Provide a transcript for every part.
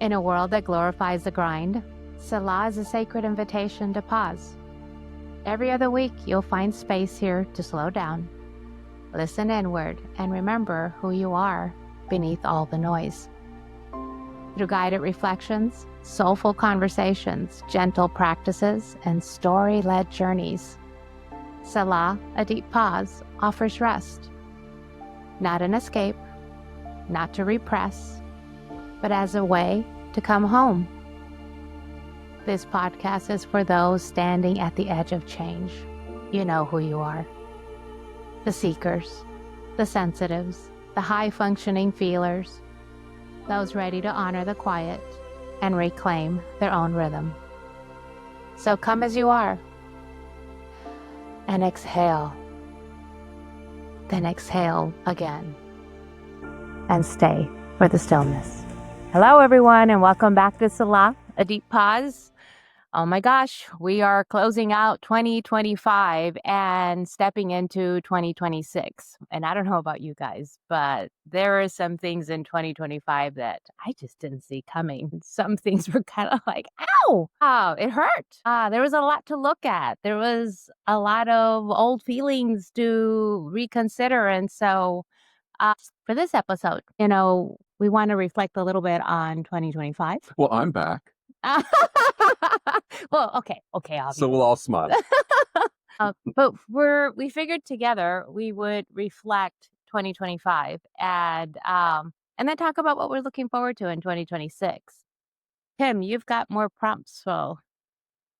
In a world that glorifies the grind, Selah is a sacred invitation to pause. Every other week, you'll find space here to slow down, listen inward, and remember who you are beneath all the noise. Through guided reflections, soulful conversations, gentle practices, and story-led journeys, Selah, a deep pause, offers rest. Not an escape, not to repress, but as a way to come home. This podcast is for those standing at the edge of change. You know who you are. The seekers, the sensitives, the high-functioning feelers, those ready to honor the quiet and reclaim their own rhythm. So come as you are, and exhale, then exhale again, and stay for the stillness. Hello, everyone, and welcome back to Selah, a deep pause. Oh my gosh, we are closing out 2025 and stepping into 2026. And I don't know about you guys, but there are some things in 2025 that I just didn't see coming. Some things were kind of like, ow, it hurt. There was a lot to look at. There was a lot of old feelings to reconsider. And so for this episode, we want to reflect a little bit on 2025. Well, I'm back. Well, okay, obviously. So we'll all smile. But we figured together we would reflect 2025 and then talk about what we're looking forward to in 2026. Tim, you've got more prompts, so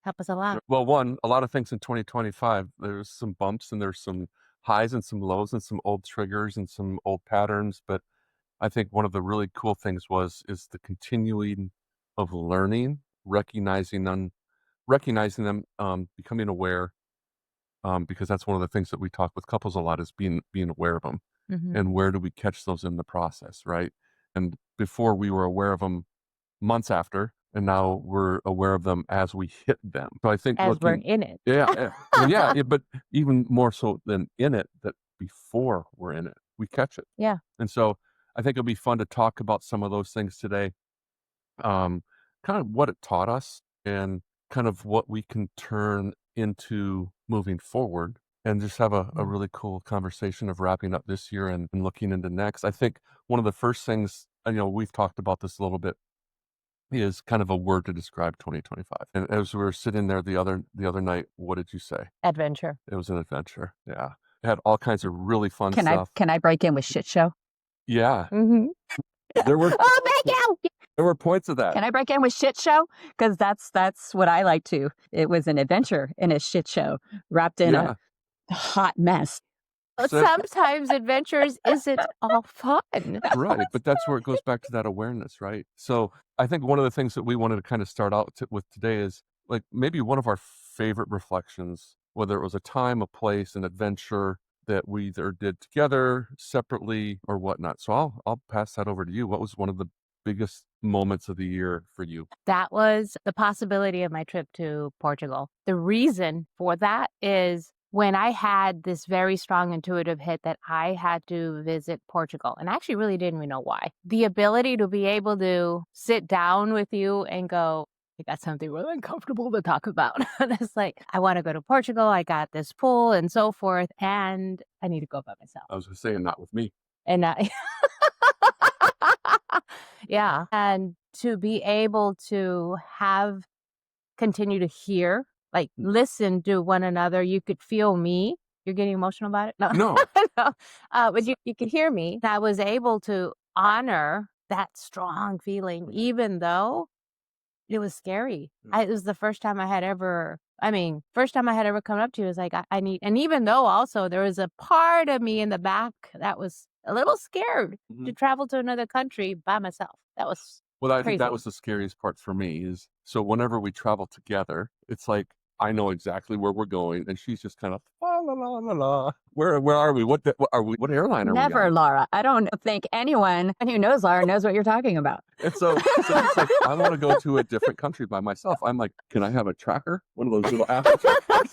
help us along. Well, a lot of things in 2025. There's some bumps and there's some highs and some lows and some old triggers and some old patterns. But I think one of the really cool things is the continuing of learning, recognizing them, becoming aware, because that's one of the things that we talk with couples a lot is being aware of them. Mhm. And where do we catch those in the process, right? And before we were aware of them months after, and now we're aware of them as we hit them. So I think As we're in it. yeah, but even more so than in it, that before we're in it, we catch it. Yeah. And so I think it'll be fun to talk about some of those things today. Kind of what it taught us and kind of what we can turn into moving forward and just have a really cool conversation of wrapping up this year and looking into next. I think one of the first things, we've talked about this a little bit, is kind of a word to describe 2025. And as we were sitting there the other night, what did you say? Adventure. It was an adventure. Yeah. It had all kinds of really fun stuff. Can I break in with shit show? Yeah. Mm-hmm. There were Oh, thank you. there were points of that. Can I break in with shit show? Because that's what I like to. It was an adventure in a shit show wrapped in a hot mess. Sometimes adventures isn't all fun. Right. But that's where it goes back to that awareness, right? So I think one of the things that we wanted to kind of start out with today is like maybe one of our favorite reflections, whether it was a time, a place, an adventure that we either did together, separately, or whatnot. So I'll pass that over to you. What was one of the biggest moments of the year for you? That was the possibility of my trip to Portugal. The reason for that is when I had this very strong intuitive hit that I had to visit Portugal, and I actually really didn't even know why. The ability to be able to sit down with you and go, I got something really uncomfortable to talk about. And it's like, I want to go to Portugal. I got this pool and so forth, and I need to go by myself. I was just saying, not with me. And yeah. And to be able to continue to hear, like listen to one another. You could feel me. You're getting emotional about it? No. No. But you could hear me. I was able to honor that strong feeling, even though it was scary. It was the first time I had ever come up to you. It was like, I need, and even though also there was a part of me in the back that was a little scared to travel to another country by myself. That was Well, I crazy. think that was the scariest part for me is, so whenever we travel together, it's like, I know exactly where we're going. And she's just kind of, la, la, la, la, la. Where are we? What are we? What airline are we Never, on? Laura. I don't think anyone who knows Laura knows what you're talking about. And so it's like, I want to go to a different country by myself. I'm like, can I have a tracker? One of those little Apple trackers?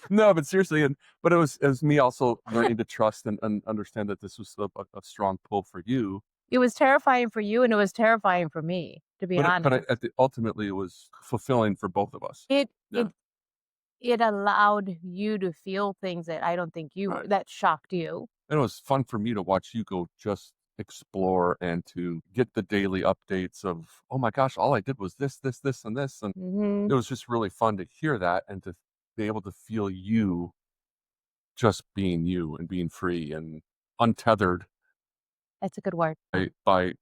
No, but seriously, but it was me also learning to trust and understand that this was a strong pull for you. It was terrifying for you, and it was terrifying for me, to be honest. Ultimately, it was fulfilling for both of us. It Yeah. it it allowed you to feel things that I don't think Right. that shocked you. And it was fun for me to watch you go just explore and to get the daily updates of, oh my gosh, all I did was this, this, this, and this. And Mhm. it was just really fun to hear that and to be able to feel you just being you and being free and untethered That's a good word. by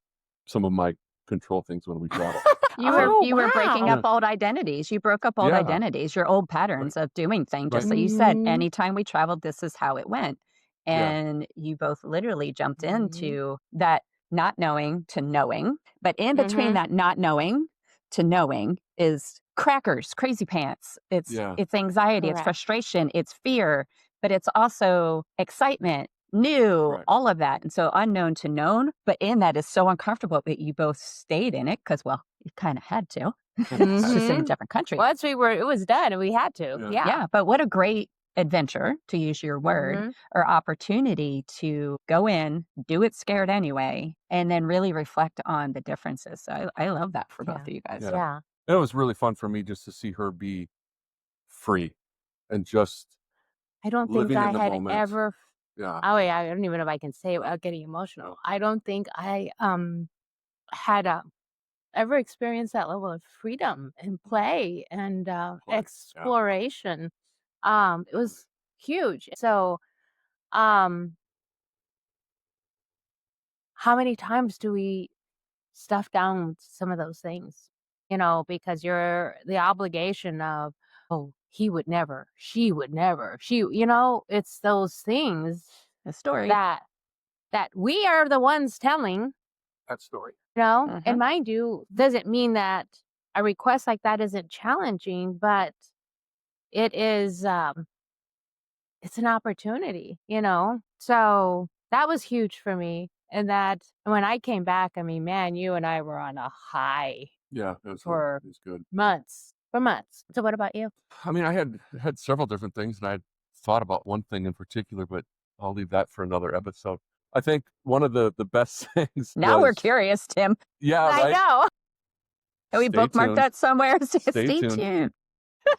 some of my control things when we travel. You were breaking wow. up old identities. You broke up old Yeah. identities, your old Right. patterns of doing things. Just Right. like you said, Mhm. anytime we traveled, this is how it went. Yeah. And you both literally jumped Mhm. into that not knowing to knowing. But in between Mhm. that not knowing to knowing is crackers, crazy pants. Yeah. It's anxiety, it's Correct. frustration, it's fear, but it's also excitement, new, Correct. all of that. And so unknown to known, but in that is so uncomfortable, but you both stayed in it because, well, you kind of had to. It's just in a Mhm. different country. Once it was done and we had to. Yeah. Yeah. Yeah, but what a great adventure, to use your word, Mhm. or opportunity to go in, do it scared anyway, and then really reflect on the differences. So I love that for both Yeah. of you guys. Yeah. Yeah. And it was really fun for me just to see her be free and just I don't think living I in the had moment. ever Yeah. I don't even know if I can say it without getting emotional. I don't think I had ever experienced that level of freedom and play and Play. Yeah. exploration. It was huge. So, um, how many times do we stuff down some of those things? Because you're the obligation of, oh, he would never, she would never, it's those things The story. that we are the ones telling, That story. and mind you, doesn't mean that a request like that isn't challenging, but it is, it's an opportunity, So that was huge for me. And that when I came back, I mean, man, you and I were on a high Yeah, it was for good. months, for months. So what about you? I mean, I had several different things, and I thought about one thing in particular, but I'll leave that for another episode. I think one of the best things Now we're was curious, Tim. yeah, I right. know. Can we Stay bookmark tuned. that somewhere? Stay tuned. tuned.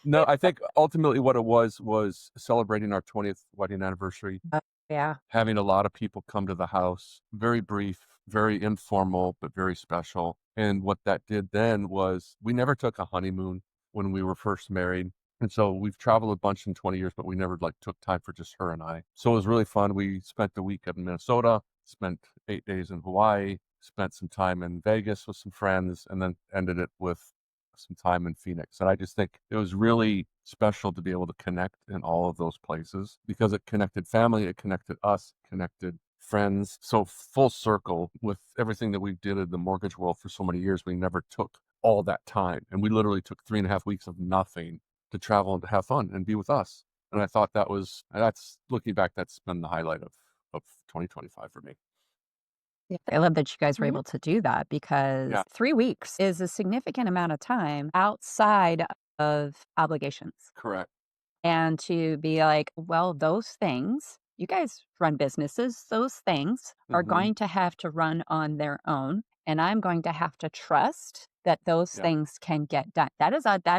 No, I think ultimately what it was celebrating our 20th wedding anniversary, Yeah. having a lot of people come to the house, very brief, very informal, but very special. And what that did then was we never took a honeymoon when we were first married. And so we've traveled a bunch in 20 years, but we never took time for just her and I. So it was really fun. We spent the week in Minnesota, spent 8 days in Hawaii, spent some time in Vegas with some friends, and then ended it with some time in Phoenix. And I just think it was really special to be able to connect in all of those places because it connected family, it connected us, connected friends. So full circle with everything that we did in the mortgage world for so many years, we never took all that time. And we literally took 3.5 weeks of nothing to travel and to have fun and be with us. And I thought that's looking back, that's been the highlight of 2025 for me. Yeah. I love that you guys were Mhm. able to do that because Yeah. 3 weeks is a significant amount of time outside of obligations. Correct. And to be like, well, those things, you guys run businesses, those things are Mhm. going to have to run on their own. And I'm going to have to trust that those Yeah. things can get done. That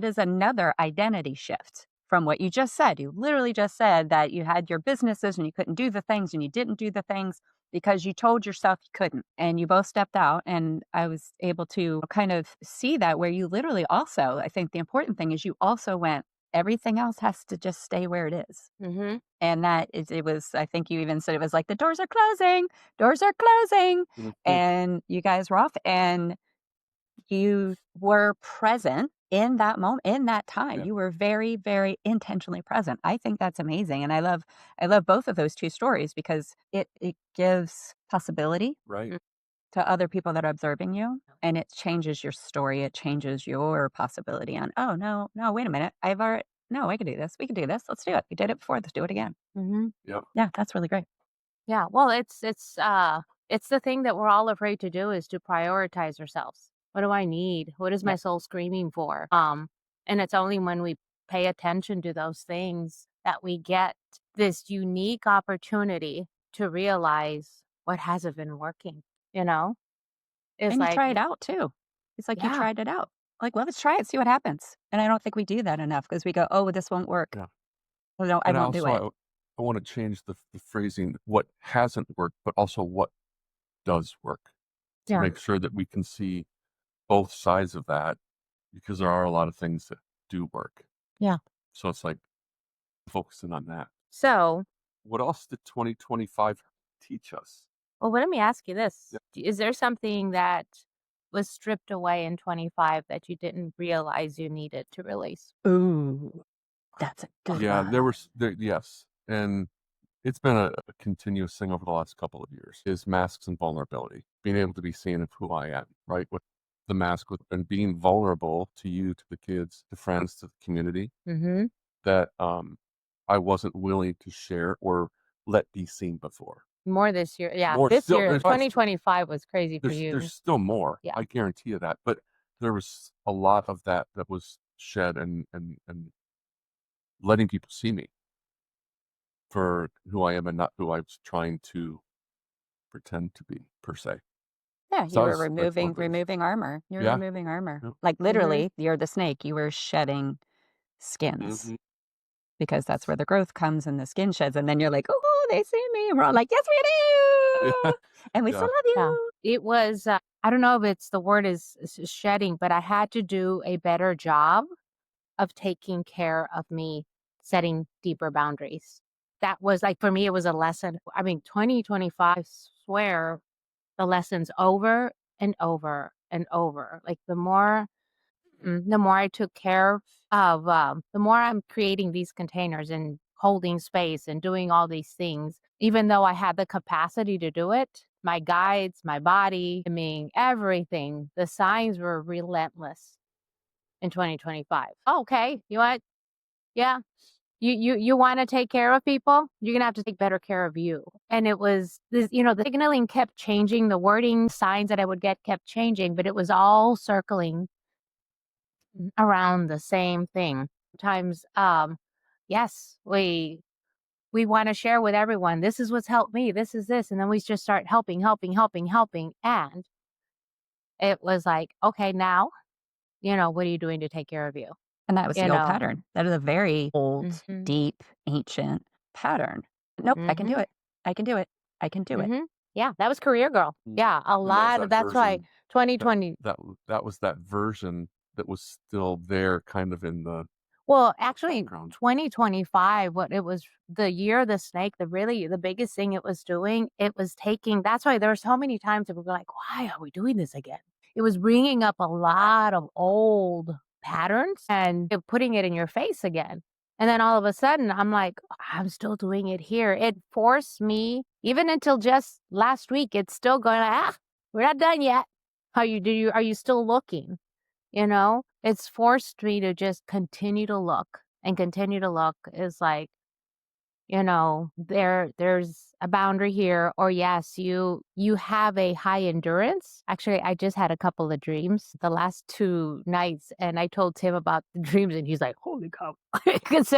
is another identity shift from what you just said. You literally just said that you had your businesses and you couldn't do the things and you didn't do the things because you told yourself you couldn't. And you both stepped out. And I was able to kind of see that where you literally also, I think the important thing is you also went, everything else has to just stay where it is. Mhm. And it was, I think you even said it was like, the doors are closing, doors are closing. Mhm. And you guys were off and you were present in that moment, in that time. Yeah. You were very, very intentionally present. I think that's amazing. And I love both of those two stories because it gives possibility Right. to other people that are observing you, and it changes your story. It changes your possibility on, oh, no, wait a minute. No, I can do this. We can do this. Let's do it. We did it before. Let's do it again. Mhm. Yep. Yeah, that's really great. Yeah. Well, it's the thing that we're all afraid to do is to prioritize ourselves. What do I need? What is my Yeah. soul screaming for? And it's only when we pay attention to those things that we get this unique opportunity to realize what hasn't been working, you know? It's And you like, try it out too. It's like you yeah, tried it out. Like, well, let's try it, see what happens. And I don't think we do that enough because we go, oh, this won't work. Yeah. Oh, no, I And I won't do also it. I want to change the phrasing, what hasn't worked, but also what does work, to yeah, make sure that we can see both sides of that, because there are a lot of things that do work. yeah. So it's like focusing on that. So, What else did 2025 teach us? well, let me ask you this. Yeah. Is there something that was stripped away in 25 that you didn't realize you needed to release? Ooh, that's a good Yeah, one. yes. And it's been a continuous thing over the last couple of years, is masks and vulnerability, being able to be seen of who I am, right? With the mask, and being vulnerable to you, to the kids, to friends, to the community, Mm-hmm. that I wasn't willing to share or let be seen before. More this year. Yeah. More This still, year, 2025 was crazy for you. there's still more. Yeah. I guarantee you that. But there was a lot of that was shed, and letting people see me for who I am and not who I was trying to pretend to be, per se. Yeah, So you that were was like one of those. removing armor. You're Yeah. removing armor. Yep. Like Mm-hmm. literally, you're the snake. You were shedding skins Hmm. because that's where the growth comes and the skin sheds. And then you're like, oh, they see me. And we're all like, yes, we Yeah. do. And we still Yeah. love Yeah. you. It was, I don't know if it's the word is shedding, but I had to do a better job of taking care of me, setting deeper boundaries. That was like, for me, it was a lesson. I mean, 2025, I swear the lessons over and over and over. Like the more I took care of, the more I'm creating these containers and holding space and doing all these things, even though I had the capacity to do it, my guides, my body, I mean, everything, the signs were relentless in 2025. Oh, okay. You know what? Yeah. You want to take care of people? You're going to have to take better care of you. And it was this, the signaling kept changing, the wording signs that I would get kept changing, but it was all circling around the same thing. Sometimes, yes, we want to share with everyone. This is what's helped me. This is this. And then we just start helping. And it was like, okay, now, what are you doing to take care of you? And that was You the old know? pattern. That is a very old, Mm-hmm. deep, ancient pattern. Nope, I can do Mm-hmm. it. I can do it. I can do it. Mm-hmm. Yeah, that was career girl. Mm. Yeah, a And that was lot of that that's why version. 2020. That was that version that was still there, kind of in the Well, actually, background. 2025, what it was the year of the snake, the biggest thing it was doing, it was taking, that's why there were so many times that we were like, why are we doing this again? It was bringing up a lot of old patterns and putting it in your face again. And then all of a sudden, I'm like, I'm still doing it here. It forced me, even until just last week, it's still going, we're not done yet. Are you still looking? It's forced me to just continue to look and continue to look is like, there's a boundary here, or yes, you have a high endurance. Actually, I just had a couple of dreams the last 2 nights, and I told Tim about the dreams, and he's like, holy cow. Because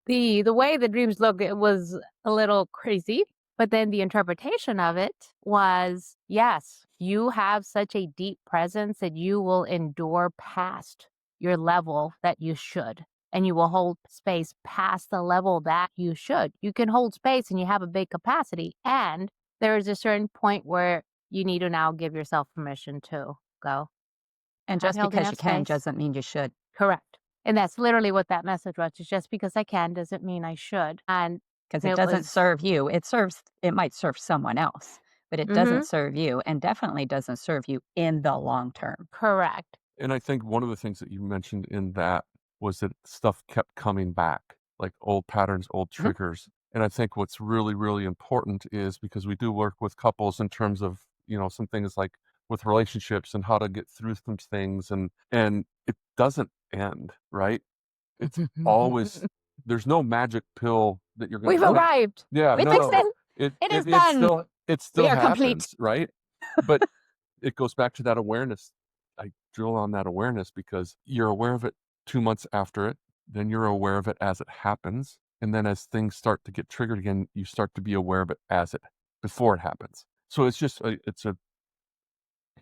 the way the dreams looked, it was a little crazy, but then the interpretation of it was, yes, you have such a deep presence that you will endure past your level that you should, and you will hold space past the level that you should. You can hold space and you have a big capacity, and there is a certain point where you need to now give yourself permission to go. And I've just held because you enough can space. doesn't mean you should. Correct. And that's literally what that message was. It's just because I can doesn't mean I should. And Because it it doesn't was serve you. It might serve someone else, but it mhm, doesn't serve you and definitely doesn't serve you in the long term. correct. And I think one of the things that you mentioned in that was that stuff kept coming back, like old patterns, old Mhm. triggers. And I think what's really, really important is, because we do work with couples in terms of, some things like with relationships and how to get through some things, and it doesn't end, right? It's always, there's no magic pill that you're We've gonna Nope. arrived. yeah, We no, fixed no. it. It It is it it done. still it We still are complete. happens, right? But it goes back to that awareness. I drill on that awareness because you're aware of it 2 months after it, then you're aware of it as it happens, and then as things start to get triggered again, you start to be aware of it before it happens. So it's just it's a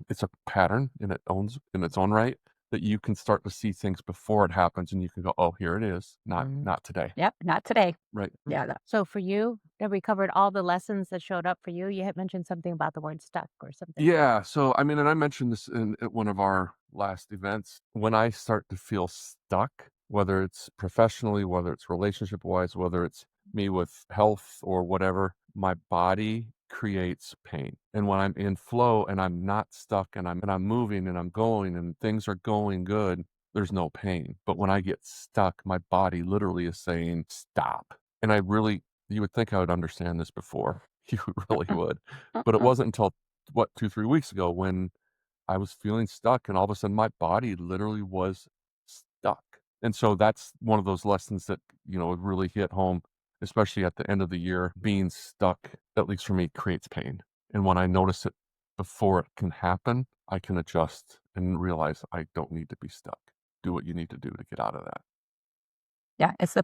it's a pattern in its own right, that you can start to see things before it happens, and you can go, "Oh, here it is, not today." Yep, not today. Right. Yeah, So for you, have we covered all the lessons that showed up for you? You had mentioned something about the word stuck or something. Yeah, so, I mean, and I mentioned this at one of our last events. When I start to feel stuck, whether it's professionally, whether it's relationship-wise, whether it's me with health or whatever, my body creates pain. And when I'm in flow and I'm not stuck and I'm moving and I'm going and things are going good, there's no pain. But when I get stuck, my body literally is saying, "Stop." And you would think I would understand this before. You really would. But it wasn't until, what, 2, 3 weeks ago when I was feeling stuck, and all of a sudden my body literally was stuck. And so that's one of those lessons that, really hit home, especially at the end of the year. Being stuck, at least for me, creates pain. And when I notice it before it can happen, I can adjust and realize I don't need to be stuck. Do what you need to do to get out of that. Yeah, it's the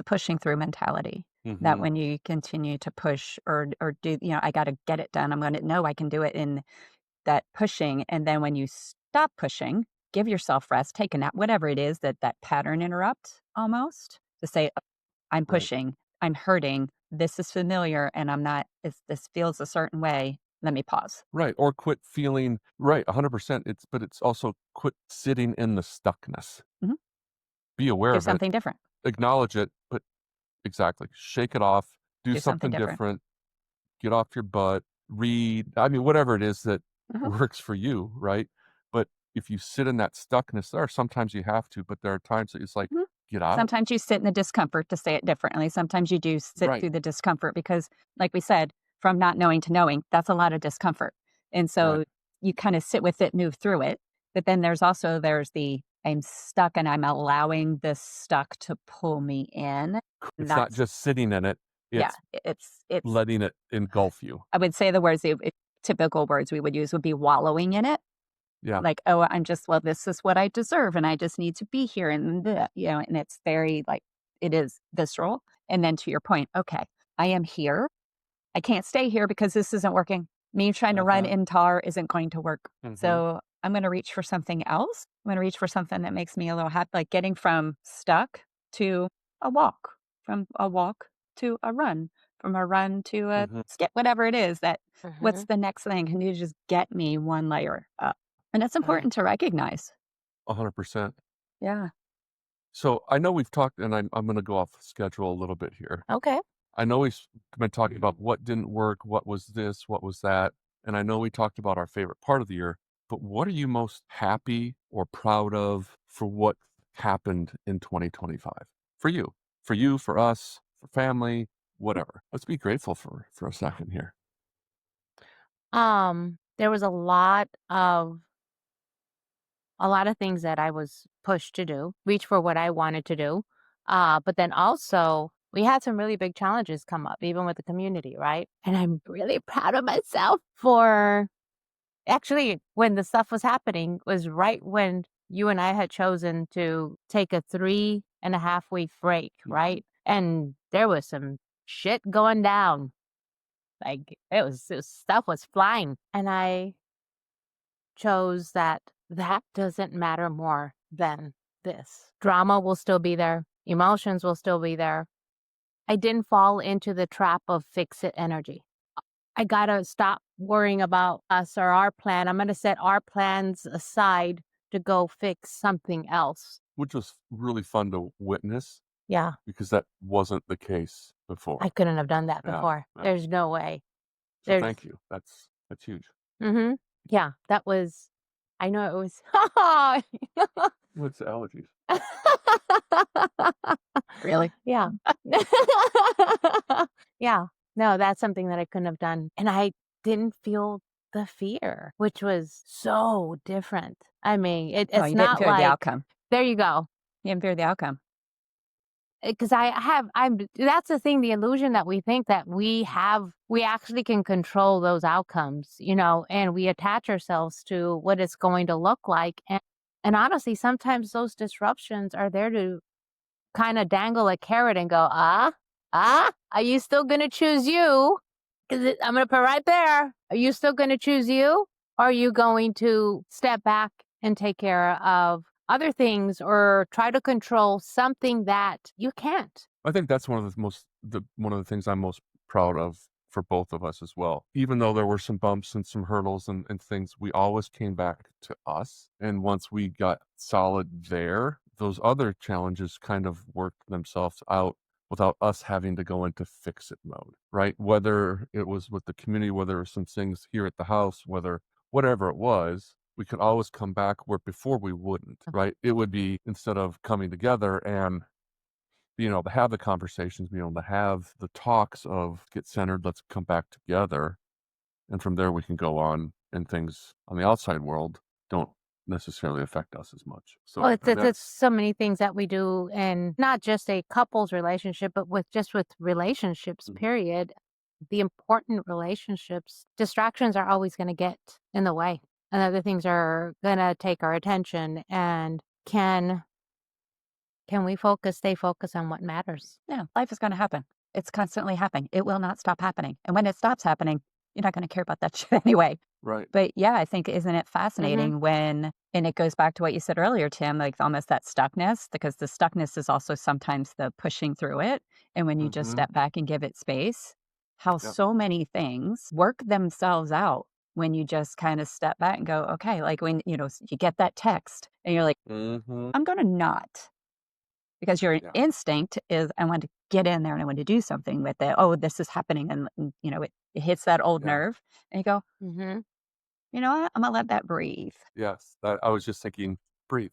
pushing through mentality. That when you continue to push or do, I gotta get it done. No, I can do it in that pushing. And then when you stop pushing, give yourself rest, take a nap, whatever it is that pattern interrupt almost to say, "Oh, I'm Right. pushing, I'm hurting, this is familiar, and this feels a certain way. Let me pause." Right, or quit feeling right, 100%. But it's also quit sitting in the stuckness. Mhm. Be aware Do of it, something different. acknowledge it, but exactly, shake it off, do Do something something different. different, get off your butt, read, I mean, whatever it is that Mhm. works for you, right? But if you sit in that stuckness, there are sometimes you have to, but there are times that it's like, Mhm. get out of it. Sometimes you sit in the discomfort, to say it differently. Sometimes you do sit Right, through the discomfort because, like we said, from not knowing to knowing, that's a lot of discomfort. And right. so you kind of sit with it, move through it. But then there's the I'm stuck and I'm allowing this stuck to pull me in. It's not That's just sitting in it, yeah, it's it's letting it engulf you. I would say the typical words we would use would be wallowing in it. Yeah, Like, "Oh, well, this is what I deserve, and I just need to be here," and and it's very, like, it is visceral, and then to your point, "Okay, I am here. I can't stay here because this isn't working. Me trying to run uh-huh, in tar isn't going to work. mhm, So, I'm gonna reach for something else. I'm gonna reach for something that makes me a little happy, like getting from stuck to a walk, from a walk to a run, from a run to a mhm, skip, whatever it is that what's Mhm. the next thing? Can you just get me one layer up? And it's important to recognize. 100%. Yeah. So, I know we've talked, and I'm gonna go off schedule a little bit here. Okay. I know we've been talking about what didn't work, what was this, what was that, and I know we talked about our favorite part of the year, but what are you most happy or proud of for what happened in 2025? For you. For you, for us, for family, whatever. Let's be grateful for a second here. There was a lot of things that I was pushed to do, reach for what I wanted to do. But then also we had some really big challenges come up, even with the community, right? And I'm really proud of myself for actually when the stuff was happening was right when you and I had chosen to take a 3.5 week break, right? And there was some shit going down. Like stuff was flying. And I chose that doesn't matter more than this. Drama will still be there. Emotions will still be there. I didn't fall into the trap of fix it energy. I gotta stop worrying about us or our plan. I'm gonna set our plans aside to go fix something else. Which was really fun to witness Yeah, because that wasn't the case I before. couldn't have done that Yeah, before. yeah. There's no way. So There's thank you. That's huge. mm-hmm. Yeah, that was I know it was What's allergies? Really? Yeah. Yeah. No, that's something that I couldn't have done. And I didn't feel the fear, which was so different. I mean, Oh, it's you didn't not fear the like, outcome. there you go. You didn't fear the outcome. Because that's the thing, the illusion that we think that we actually can control those outcomes, and we attach ourselves to what it's going to look like. And honestly, sometimes those disruptions are there to kind of dangle a carrot and go, are you still going to choose you? 'Cause I'm going to put right there. Are you still going to choose you? Are you going to step back and take care of other things or try to control something that you can't? I think that's one of the things I'm most proud of for both of us as well. Even though there were some bumps and some hurdles and things, we always came back to us. And once we got solid there, those other challenges kind of worked themselves out without us having to go into fix it mode, right? Whether it was with the community, whether it was some things here at the house, whatever it was, we could always come back where before we wouldn't, right? It would be instead of coming together and being able to have the conversations, being able to have the talks of get centered, let's come back together. And from there we can go on and things on the outside world don't necessarily affect us as much. So Well, it's that's so many things that we do, and not just a couple's relationship, but with relationships, Mhm. period. The important relationships, distractions are always going to get in the way, and other things are going to take our attention. And can we stay focused on what matters? Yeah, life is going to happen. It's constantly happening. It will not stop happening. And when it stops happening, you're not going to care about that shit anyway. right. But yeah, I think, isn't it fascinating when, and it goes back to what you said earlier, Tim, like almost that stuckness, because the stuckness is also sometimes the pushing through it. And when you just Mhm. step back and give it space, how Yep. so many things work themselves out when you just kind of step back and go, okay, like when, you get that text and you're like, Mhm. I'm going to not. Because your Yeah. instinct is, I want to get in there and I want to do something with it. Oh, this is happening. And it hits that old Yeah. nerve. And you go, Mm-hmm. you know what? I'm going to let that breathe. Yes. I was just thinking, breathe.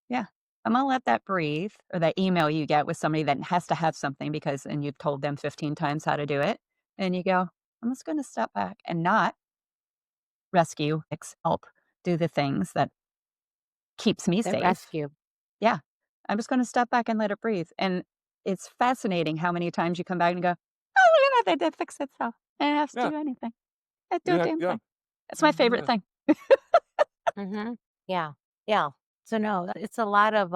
Yeah. I'm going to let that breathe. Or that email you get with somebody that has to have something and you've told them 15 times how to do it. And you go, I'm just going to step back and not rescue, help, do the things that keeps me That safe. rescue. Yeah. I'm just going to step back and let it breathe. And it's fascinating how many times you come back and go, oh, look at that. That fix itself. I didn't have to Yeah. do anything. I didn't do a Yeah. damn Yeah. thing. It's my favorite Yeah. thing. Mm-hmm. Yeah. Yeah. So no, it's a lot of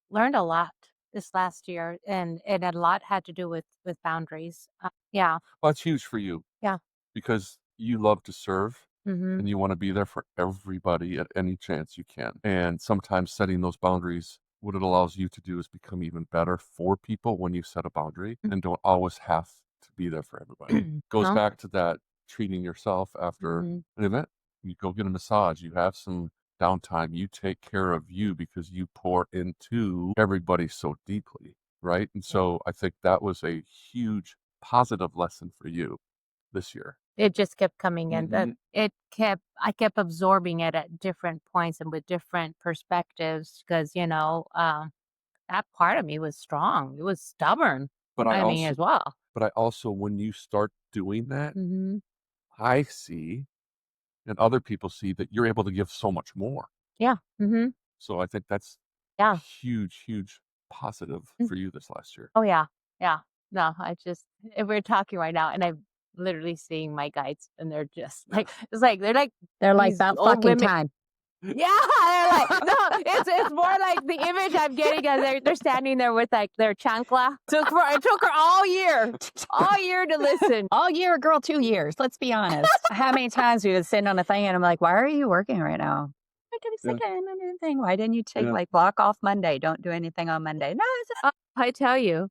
learned a lot this last year, and a lot had to do with boundaries. Yeah. Well, that's huge for you Yeah. because you love to serve Mm-hmm. and you want to be there for everybody at any chance you can. And sometimes setting those boundaries, what it allows you to do is become even better for people when you set a boundary and don't always have to be there for everybody. Goes Huh? back to that treating yourself after Mhm. an event. You go get a massage, you have some downtime, you take care of you because you pour into everybody so deeply, right? And so I think that was a huge positive lesson for you this year. It just kept coming in. Mhm. I kept absorbing it at different points and with different perspectives because, that part of me was strong. It was stubborn. But I I mean, also as well. but I also when you start doing that, Hmm. I see and other people see that you're able to give so much more. Yeah. Hmm. So I think that's Yeah. huge, huge positive Mm. for you this last year. Oh, yeah. Yeah. No, if we're talking right now and I'm literally seeing my guides and they're just Yeah. they're like They're like, these about old fucking women. time. Yeah, they're like no, it's more like the image I'm getting as they're standing there with like their chancla. It took her all year to listen. All year, girl, 2 years. Let's be honest. How many times we would sit on a thing and I'm like, why are you working right now? I gotta Yeah. sit down and do anything. Why didn't you take Yeah. block off Monday? Don't do anything on Monday. No, it's I tell you,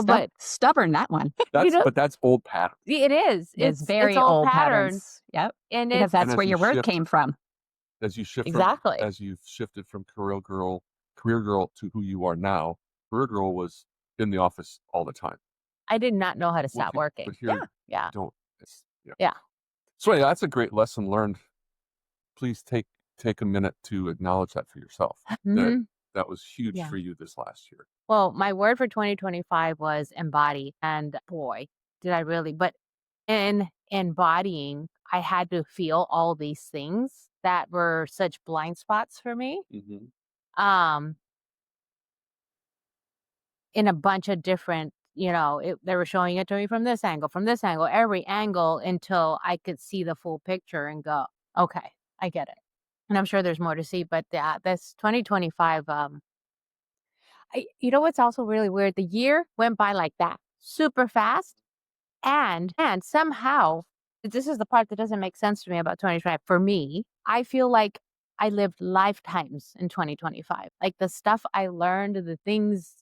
but stubborn, that one. you know, That's old pattern. it is. It's It's very old old patterns, patterns. Yep. and Because And that's where your word came from. as you shift exactly. as you've shifted from career girl to who you are now, career girl was in the office all the time. I did not know how to Well, stop but working. here Yeah. Yeah, you don't. It's, yeah. yeah. So yeah, that's a great lesson learned. Please take a minute to acknowledge that for yourself. Hmm. That was huge Yeah. for you this last year. Well, my word for 2025 was embody, and boy, did I really! But in embodying, I had to feel all these things that were such blind spots for me. Mm-hmm. Um, in a bunch of different, they were showing it to me from this angle, every angle until I could see the full picture and go, okay, I get it. And I'm sure there's more to see, but this 2025, you know what's also really weird? The year went by like that, super fast, and somehow this is the part that doesn't make sense to me about 2025. For me, I feel like I lived lifetimes in 2025. Like the stuff I learned, the things,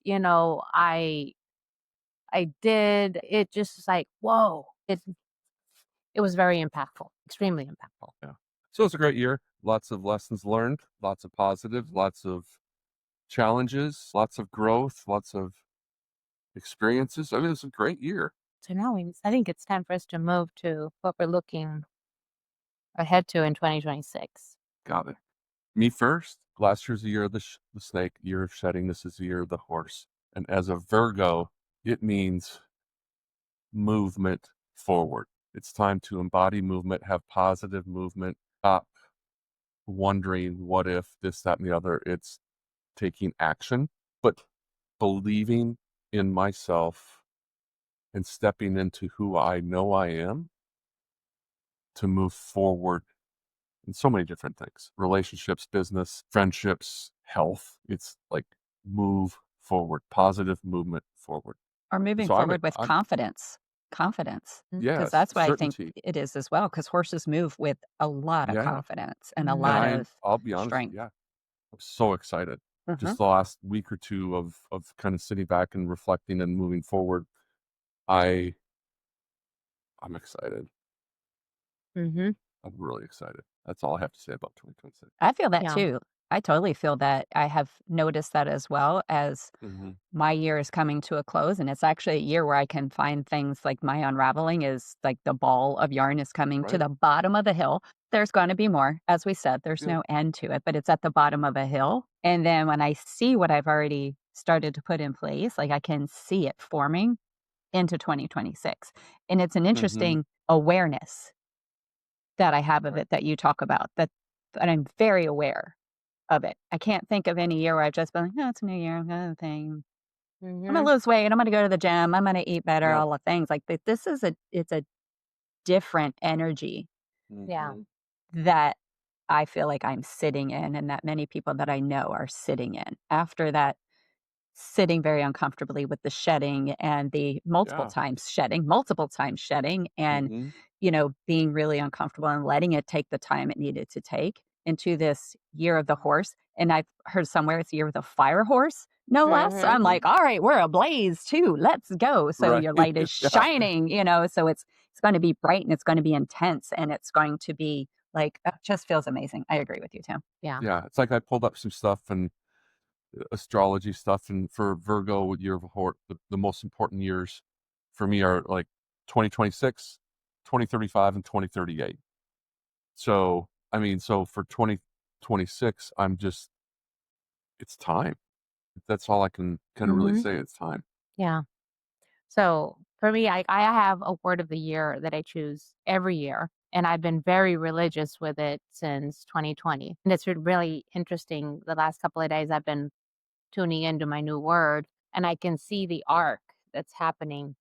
I did, it just was like, whoa. It was very impactful, extremely impactful. Yeah. So it's a great year. Lots of lessons learned, lots of positives, lots of challenges, lots of growth, lots of experiences. I mean, it's a great year. So now I think it's time for us to move to what we're looking ahead to in 2026. Got it. Me first. Last year's the year of the snake, year of shedding. This is the year of the horse. And as a Virgo, it means movement forward. It's time to embody movement, have positive movement, stop wondering what if, this, that, and the other. It's taking action, but believing in myself and stepping into who I know I am to move forward in so many different things: relationships, business, friendships, health. It's like move forward, positive movement forward. Or moving So forward with I'm confidence. Confidence. Because yes, that's what I think certainty. it is as well, because horses move with a lot of Yeah. confidence and a Mhm. And lot of I'll be honest, strength. yeah, I'm so excited. Mhm. Just the last week or two of kind of sitting back and reflecting and moving forward, I I'm excited. Mhm. I'm really excited. That's all I have to say about 2026. I feel that Yeah. too. I totally feel that. I have noticed that as well as Mm-hmm. my year is coming to a close. And it's actually a year where I can find things like my unraveling is like the ball of yarn is coming to Right? the bottom of the hill. There's going to be more. As we said, there's Yeah. no end to it, but it's at the bottom of a hill. And then when I see what I've already started to put in place, like I can see it forming into 2026. And it's an Mm-hmm. interesting awareness that I have of Right. it that you talk about, that I'm very aware of it. I can't think of any year where I've just been like, "No, it's a new year, another thing. I'm gonna Mhm. lose weight, I'm gonna go to the gym, I'm gonna eat better," Yep. all the things. Like, this is it's a different energy Yeah. Mm-hmm. that I feel like I'm sitting in and that many people that I know are sitting in. After that sitting very uncomfortably with the shedding and the Yeah. multiple times shedding, and, Mm-hmm. being really uncomfortable and letting it take the time it needed to take into this year of the horse. And I've heard somewhere it's the year of the fire horse, no less. So Mhm. I'm Mm-hmm. like, all right, we're ablaze too. Let's go. So Right. your light is Yeah. shining, so it's going to be bright and it's going to be intense and it's going to be like, it just feels amazing. I agree with you, Tim. Yeah. Yeah. It's like I pulled up some stuff and astrology stuff, and for Virgo, year of a horse, the most important years for me are like 2026, 2035, and 2038. So, I mean, so for 2026, it's time. That's all I can kind of really Mhm. say. It's time. Yeah. So for me, I have a word of the year that I choose every year. And I've been very religious with it since 2020. And it's been really interesting. The last couple of days, I've been tuning into my new word, and I can see the arc that's happening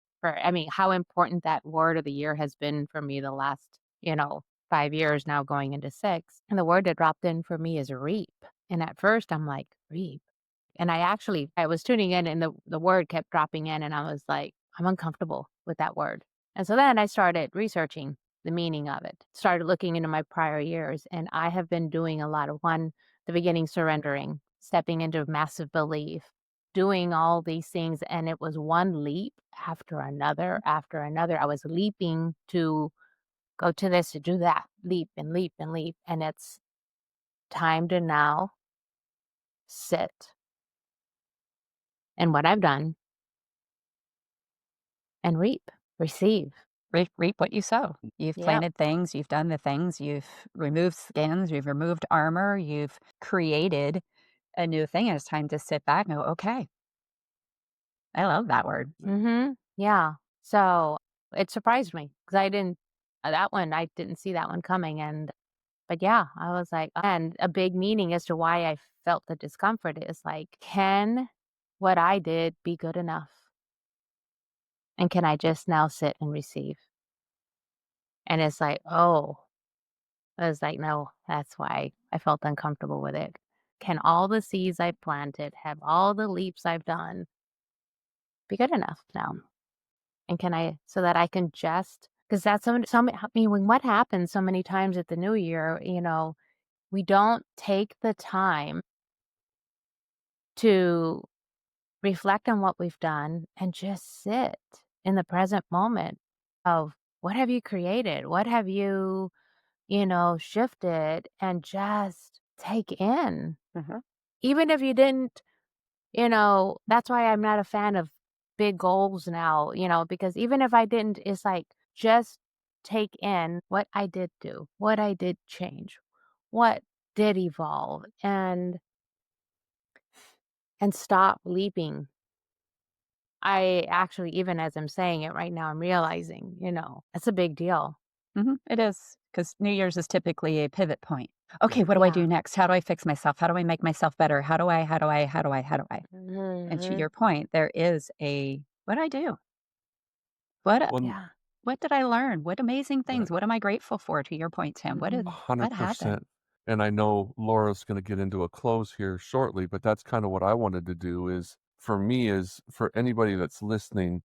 how important that word of the year has been for me the last, 5 years now going into six. And the word that dropped in for me is reap. And at first I'm like, reap. And I was tuning in and the word kept dropping in and I was like, I'm uncomfortable with that word. And so then I started researching the meaning of it, started looking into my prior years, and I have been doing a lot of the beginning surrendering, stepping into massive belief, doing all these things. And it was one leap after another, after another. I was leaping to go to this, to do that, leap and leap and leap. And it's time to now sit and what I've done and reap, receive. Reap what you sow. You've Yep. planted things, you've done the things, you've removed skins, you've removed armor, you've created a new thing, and it's time to sit back and go, "Okay." I love that word. Mhm. Yeah. So, it surprised me because I didn't see that one coming, but yeah, I was like and a big meaning as to why I felt the discomfort is like, can what I did be good enough? And can I just now sit and receive? And it's like, oh, I was like, no, that's why I felt uncomfortable with it. Can all the seeds I planted, have all the leaps I've done be good enough now? And can I, so that I can just Because that's I mean, when what happens so many times at the New Year, we don't take the time to reflect on what we've done and just sit in the present moment of what have you created? What have you, shifted and just take in. Mhm. Even if you didn't, that's why I'm not a fan of big goals now, because even if I didn't, it's like just take in what I did do, what I did change, what did evolve and stop leaping. I actually, even as I'm saying it right now, I'm realizing, it's a big deal. It is, because New Year's is typically a pivot point. Okay, Right. what do I do Yeah. next? How do I fix myself? How do I make myself better? How do I? And to Hmm. your point, there is a what I do? What Well, Yeah. what did I learn? What amazing right. things? What am I grateful for? To your point, Tim, Hmm. what happened? 100%. And I know Laura's going to get into a close here shortly, but that's kind of what I wanted to do is for me is for anybody that's listening,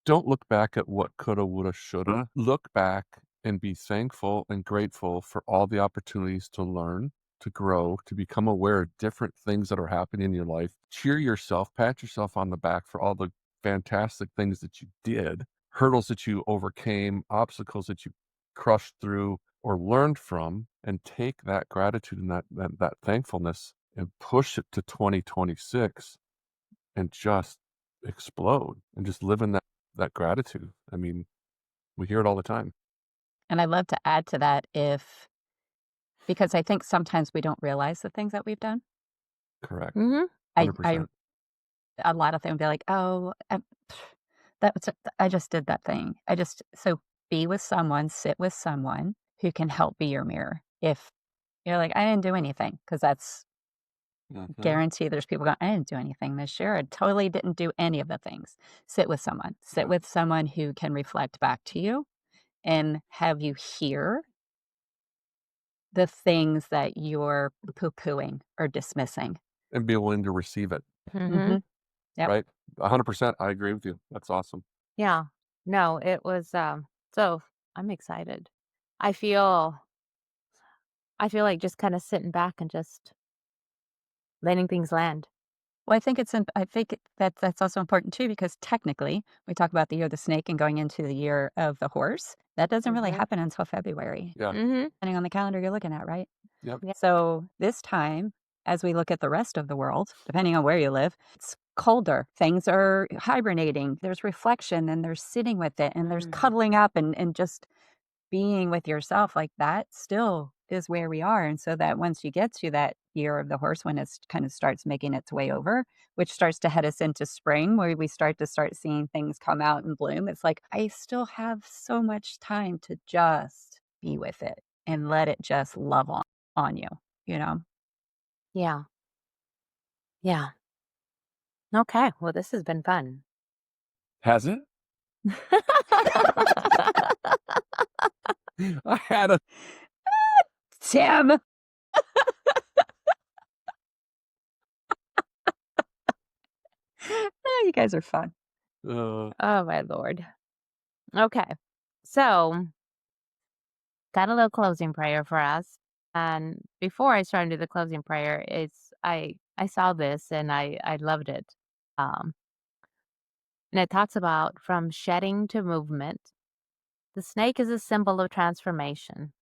don't look back at what coulda, woulda, shoulda. Look back and be thankful and grateful for all the opportunities to learn, to grow, to become aware of different things that are happening in your life. Cheer yourself, pat yourself on the back for all the fantastic things that you did, hurdles that you overcame, obstacles that you crushed through or learned from, and take that gratitude and that thankfulness and push it to 2026 and just explode and just live in that gratitude. I mean, we hear it all the time. And I'd love to add to that if because I think sometimes we don't realize the things that we've done. Correct. Hmm. I 100%. a lot of them be like, "Oh, that was I just did that thing." So be with someone, sit with someone who can help be your mirror. If you're like, "I didn't do anything," because that's Mhm. guarantee there's people going, "I didn't do anything this year. I totally didn't do any of the things." Sit with someone. Sit Yeah. with someone who can reflect back to you and have you hear the things that you're poo-pooing or dismissing. And be willing to receive it, Hmm. Mhm. Yep. right? 100%. I agree with you. That's awesome. Yeah. No, it was, so I'm excited. I feel I feel like just kinda sitting back and just letting things land. Well, I think that's also important too because technically, we talk about the year of the snake and going into the year of the horse. That doesn't really Mhm. happen until February, Yeah. Mhm. depending on the calendar you're looking at, right? Yep. Yeah. So, this time, as we look at the rest of the world, depending on where you live, it's colder. Things are hibernating. There's reflection and there's sitting with it and there's Mm. cuddling up and just being with yourself, like, that still is where we are, and so that once you get to that year of the horse, when it's kind of starts making its way over, which starts to head us into spring, where we start seeing things come out and bloom, it's like, I still have so much time to just be with it and let it just love on you, you know? Yeah. Yeah. Okay. Well, this has been fun. Has it? I had a Tim! Oh, you guys are fun. Oh, my lord. Okay. So, got a little closing prayer for us. And before I start into the closing prayer, I saw this and I loved it. Um, and it talks about from shedding to movement. The snake is a symbol of transformation.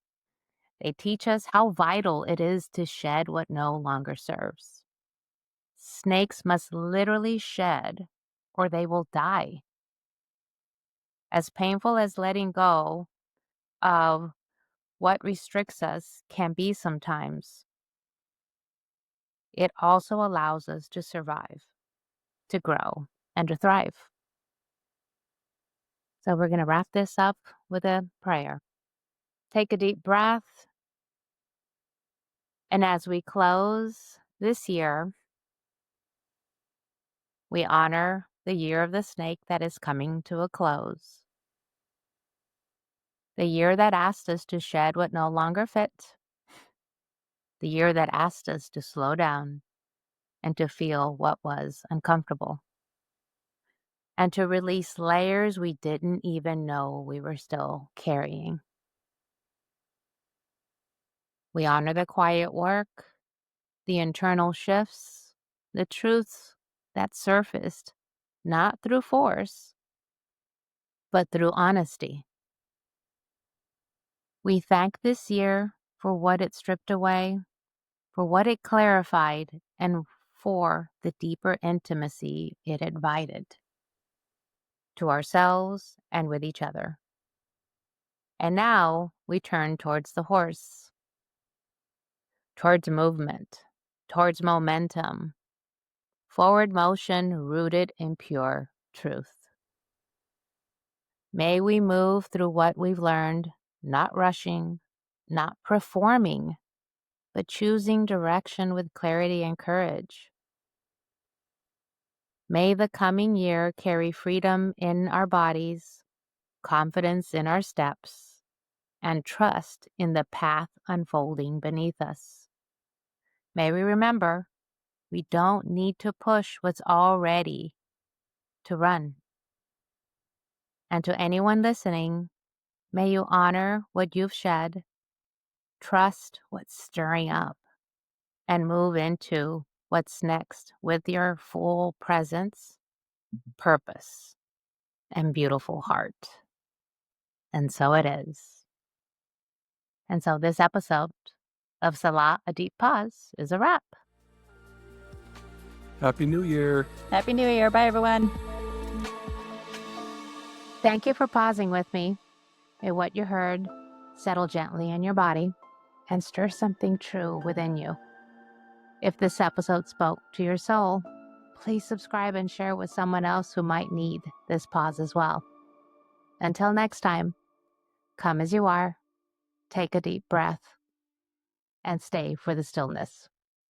They teach us how vital it is to shed what no longer serves. Snakes must literally shed or they will die. As painful as letting go of what restricts us can be sometimes, it also allows us to survive, to grow, and to thrive. So we're going to wrap this up with a prayer. Take a deep breath. And as we close this year, we honor the year of the snake that is coming to a close. The year that asked us to shed what no longer fit. The year that asked us to slow down and to feel what was uncomfortable. and to release layers we didn't even know we were still carrying. We honor the quiet work, the internal shifts, the truths that surfaced, not through force, but through honesty. We thank this year for what it stripped away, for what it clarified, and for the deeper intimacy it invited to ourselves and with each other. And now we turn towards the horse, towards movement, towards momentum, forward motion rooted in pure truth. May we move through what we've learned, not rushing, not performing, but choosing direction with clarity and courage. May the coming year carry freedom in our bodies, confidence in our steps, and trust in the path unfolding beneath us. May we remember, we don't need to push what's already to run. And to anyone listening, may you honor what you've shed, trust what's stirring up, and move into what's next with your full presence, purpose, and beautiful heart. And so it is. And so this episode of Selah-A Deep Pause is a wrap. Happy New Year. Happy New Year. Bye, everyone. Thank you for pausing with me. May what you heard settle gently in your body and stir something true within you. If this episode spoke to your soul, please subscribe and share with someone else who might need this pause as well. Until next time, come as you are, take a deep breath, and stay for the stillness.